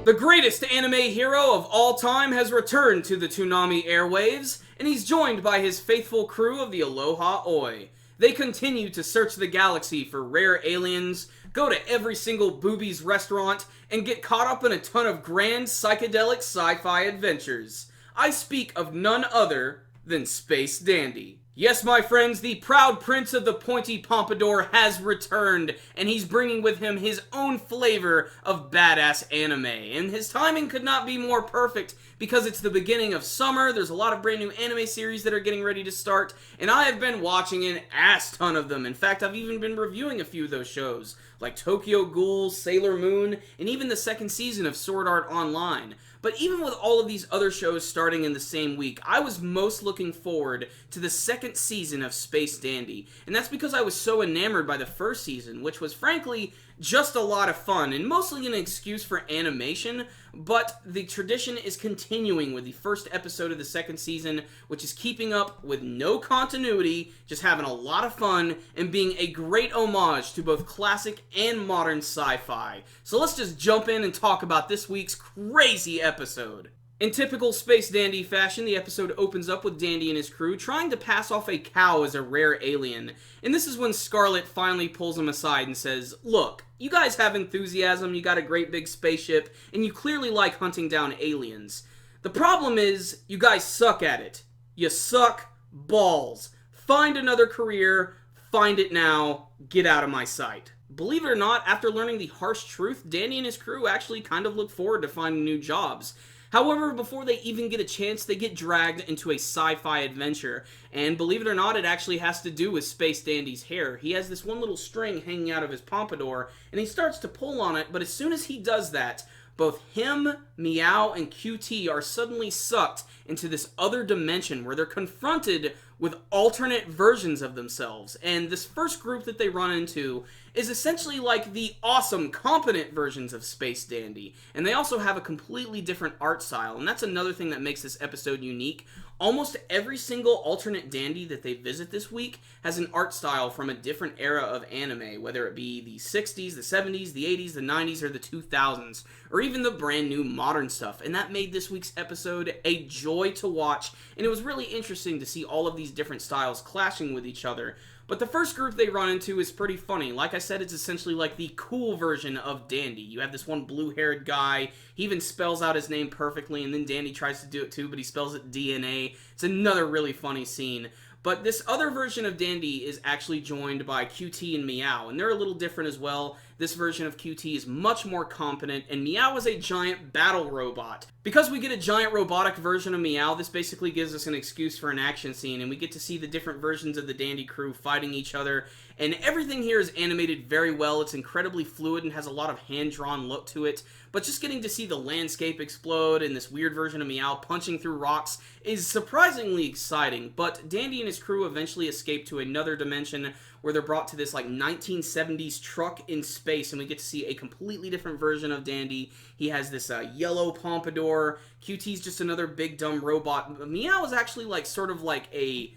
The greatest anime hero of all time has returned to the Toonami airwaves, and he's joined by his faithful crew of the Aloha Oi. They continue to search the galaxy for rare aliens, go to every single boobies restaurant, and get caught up in a ton of grand psychedelic sci-fi adventures. I speak of none other than Space Dandy. Yes, my friends, the proud prince of the pointy pompadour has returned, and he's bringing with him his own flavor of badass anime. And his timing could not be more perfect, because it's the beginning of summer, there's a lot of brand new anime series that are getting ready to start, and I have been watching an ass ton of them. In fact, I've even been reviewing a few of those shows, like Tokyo Ghoul, Sailor Moon, and even the second season of Sword Art Online. But even with all of these other shows starting in the same week, I was most looking forward to the second season of Space Dandy. And that's because I was so enamored by the first season, which was frankly just a lot of fun, and mostly an excuse for animation, but the tradition is continuing with the first episode of the second season, which is keeping up with no continuity, just having a lot of fun, and being a great homage to both classic and modern sci-fi. So let's just jump in and talk about this week's crazy episode. In typical Space Dandy fashion, the episode opens up with Dandy and his crew trying to pass off a cow as a rare alien. And this is when Scarlet finally pulls him aside and says, "Look, you guys have enthusiasm, you got a great big spaceship, and you clearly like hunting down aliens. The problem is, you guys suck at it. You suck balls. Find another career, find it now, get out of my sight." Believe it or not, after learning the harsh truth, Dandy and his crew actually kind of look forward to finding new jobs. However, before they even get a chance, they get dragged into a sci-fi adventure. And believe it or not, it actually has to do with Space Dandy's hair. He has this one little string hanging out of his pompadour, and he starts to pull on it, but as soon as he does that, both him, Meow, and QT are suddenly sucked into this other dimension where they're confronted with alternate versions of themselves. And this first group that they run into is essentially like the awesome, competent versions of Space Dandy. And they also have a completely different art style, and that's another thing that makes this episode unique. Almost every single alternate Dandy that they visit this week has an art style from a different era of anime, whether it be the 60s, the 70s, the 80s, the 90s, or the 2000s, or even the brand new modern stuff. And that made this week's episode a joy to watch, and it was really interesting to see all of these different styles clashing with each other. But the first group they run into is pretty funny. Like I said, it's essentially like the cool version of Dandy. You have this one blue-haired guy, he even spells out his name perfectly, and then Dandy tries to do it too, but he spells it DNA. It's another really funny scene. But this other version of Dandy is actually joined by QT and Meow, and they're a little different as well. This version of QT is much more competent, and Meow is a giant battle robot. Because we get a giant robotic version of Meow, this basically gives us an excuse for an action scene, and we get to see the different versions of the Dandy crew fighting each other, and everything here is animated very well. It's incredibly fluid and has a lot of hand-drawn look to it, but just getting to see the landscape explode and this weird version of Meow punching through rocks is surprisingly exciting. But Dandy and his crew eventually escape to another dimension where they're brought to this like 1970s truck in space, and we get to see a completely different version of Dandy. He has this yellow pompadour. QT's just another big dumb robot. Meow is actually like sort of like a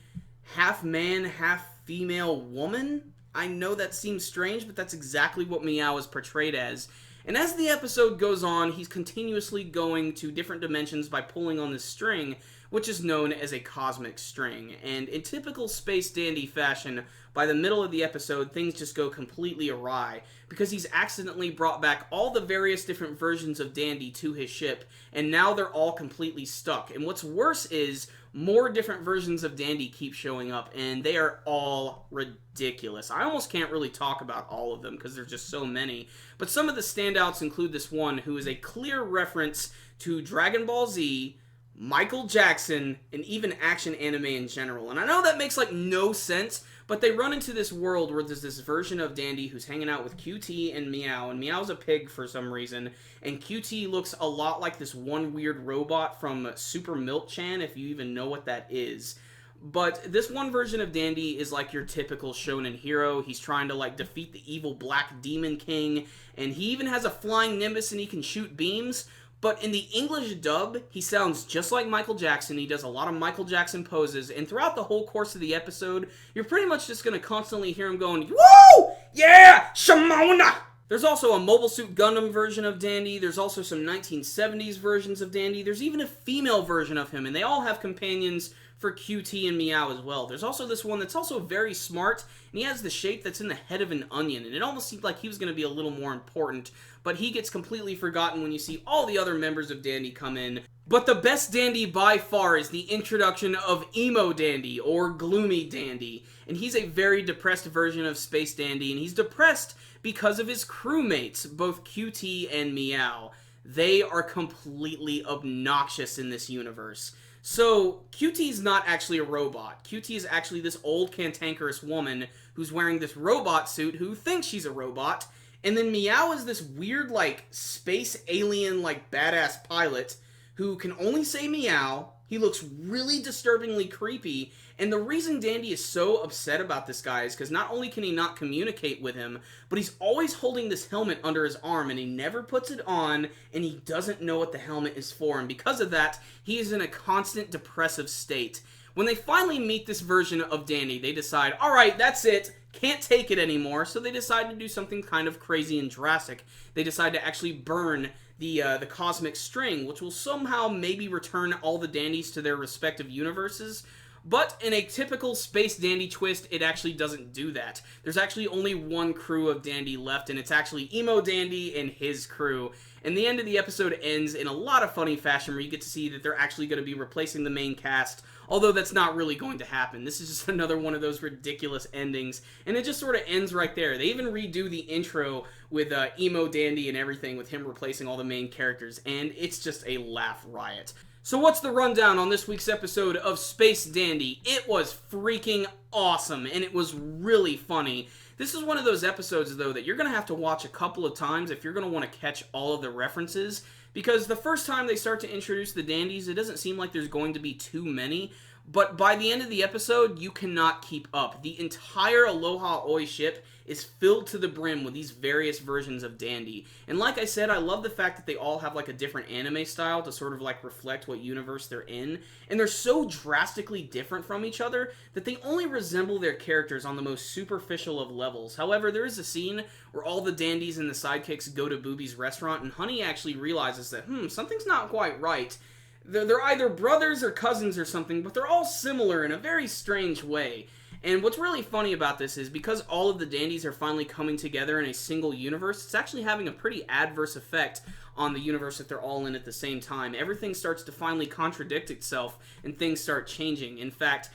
half man, half female woman. I know that seems strange, but that's exactly what Meow is portrayed as. And as the episode goes on, he's continuously going to different dimensions by pulling on this string, which is known as a cosmic string. And in typical Space Dandy fashion, by the middle of the episode, things just go completely awry, because he's accidentally brought back all the various different versions of Dandy to his ship, and now they're all completely stuck. And what's worse is, more different versions of Dandy keep showing up, and they are all ridiculous. I almost can't really talk about all of them, because there's just so many. But some of the standouts include this one, who is a clear reference to Dragon Ball Z, Michael Jackson, and even action anime in general. And I know that makes like no sense, but they run into this world where there's this version of Dandy who's hanging out with QT and Meow's a pig for some reason, and QT looks a lot like this one weird robot from Super Milk-chan, if you even know what that is. But this one version of Dandy is like your typical shonen hero. He's trying to like defeat the evil Black Demon King, and he even has a flying nimbus and he can shoot beams. But in the English dub, he sounds just like Michael Jackson. He does a lot of Michael Jackson poses, and throughout the whole course of the episode, you're pretty much just going to constantly hear him going, "Woo! Yeah! Shimona! There's also a Mobile Suit Gundam version of Dandy. There's also some 1970s versions of Dandy. There's even a female version of him, and they all have companions for QT and Meow as well. There's also this one that's also very smart, and he has the shape that's in the head of an onion, and it almost seemed like he was going to be a little more important, but he gets completely forgotten when you see all the other members of Dandy come in. But the best Dandy by far is the introduction of Emo Dandy, or Gloomy Dandy, and he's a very depressed version of Space Dandy, and he's depressed because of his crewmates, both QT and Meow. They are completely obnoxious in this universe. So, QT's not actually a robot. QT is actually this old cantankerous woman who's wearing this robot suit who thinks she's a robot. And then Meow is this weird, like, space alien, like, badass pilot who can only say meow. He looks really disturbingly creepy. And the reason Dandy is so upset about this guy is because not only can he not communicate with him, but he's always holding this helmet under his arm and he never puts it on and he doesn't know what the helmet is for. And because of that, he is in a constant depressive state. When they finally meet this version of Dandy, they decide, alright, that's it, can't take it anymore, so they decide to do something kind of crazy and drastic. They decide to actually burn the cosmic string, which will somehow maybe return all the Dandys to their respective universes. But in a typical Space Dandy twist, it actually doesn't do that. There's actually only one crew of Dandy left, and it's actually Emo Dandy and his crew. And the end of the episode ends in a lot of funny fashion where you get to see that they're actually going to be replacing the main cast, although that's not really going to happen. This is just another one of those ridiculous endings, and it just sort of ends right there. They even redo the intro with Emo Dandy and everything, with him replacing all the main characters, and it's just a laugh riot. So what's the rundown on this week's episode of Space Dandy? It was freaking awesome, and it was really funny. This is one of those episodes, though, that you're going to have to watch a couple of times if you're going to want to catch all of the references, because the first time they start to introduce the Dandys, it doesn't seem like there's going to be too many, but by the end of the episode, you cannot keep up. The entire Aloha Oi ship is filled to the brim with these various versions of Dandy. And like I said, I love the fact that they all have like a different anime style to sort of like reflect what universe they're in. And they're so drastically different from each other that they only resemble their characters on the most superficial of levels. However, there is a scene where all the Dandys and the sidekicks go to Booby's restaurant, and Honey actually realizes that, something's not quite right. They're either brothers or cousins or something, but they're all similar in a very strange way. And what's really funny about this is because all of the Dandys are finally coming together in a single universe, it's actually having a pretty adverse effect on the universe that they're all in at the same time. Everything starts to finally contradict itself, and things start changing. In fact,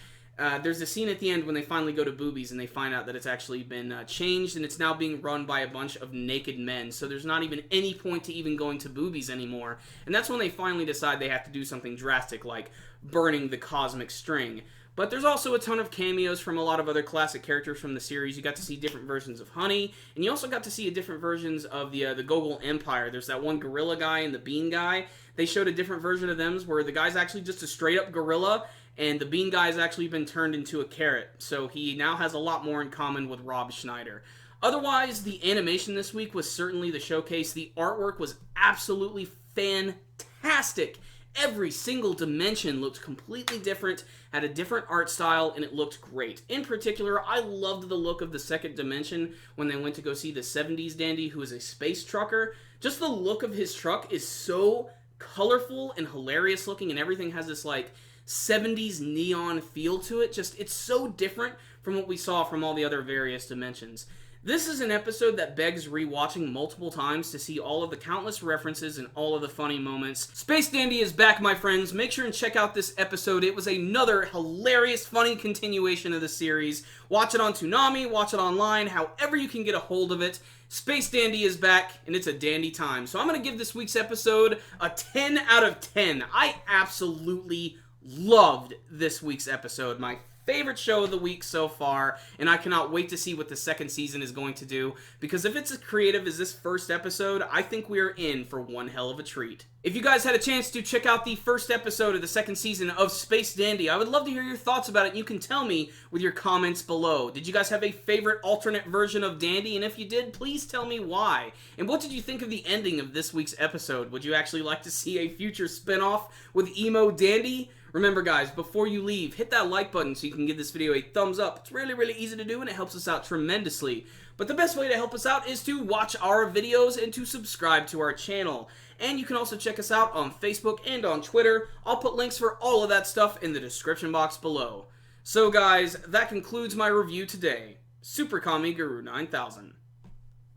there's a scene at the end when they finally go to Boobies and they find out that it's actually been changed and it's now being run by a bunch of naked men. So there's not even any point to even going to Boobies anymore. And that's when they finally decide they have to do something drastic like burning the cosmic string. But there's also a ton of cameos from a lot of other classic characters from the series. You got to see different versions of Honey, and you also got to see different versions of the Gogol Empire. There's that one gorilla guy and the bean guy. They showed a different version of them where the guy's actually just a straight-up gorilla, and the bean guy's actually been turned into a carrot. So he now has a lot more in common with Rob Schneider. Otherwise, the animation this week was certainly the showcase. The artwork was absolutely fantastic. Every single dimension looked completely different, had a different art style, and it looked great. In particular, I loved the look of the second dimension when they went to go see the 70s Dandy, who is a space trucker. Just the look of his truck is so colorful and hilarious looking, and everything has this, like, 70s neon feel to it. Just, it's so different from what we saw from all the other various dimensions. This is an episode that begs rewatching multiple times to see all of the countless references and all of the funny moments. Space Dandy is back, my friends. Make sure and check out this episode. It was another hilarious, funny continuation of the series. Watch it on Toonami, watch it online, however you can get a hold of it. Space Dandy is back, and it's a dandy time. So I'm going to give this week's episode a 10 out of 10. I absolutely loved this week's episode. My favorite show of the week so far, and I cannot wait to see what the second season is going to do, because if it's as creative as this first episode, I think we are in for one hell of a treat. If you guys had a chance to check out the first episode of the second season of Space Dandy, I would love to hear your thoughts about it, and you can tell me with your comments below. Did you guys have a favorite alternate version of Dandy? And if you did, please tell me why. And what did you think of the ending of this week's episode? Would you actually like to see a future spinoff with Emo Dandy? Remember guys, before you leave, hit that like button so you can give this video a thumbs up. It's really easy to do and it helps us out tremendously. But the best way to help us out is to watch our videos and to subscribe to our channel. And you can also check us out on Facebook and on Twitter. I'll put links for all of that stuff in the description box below. So guys, that concludes my review today. Super Kami Guru 9000.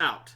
Out.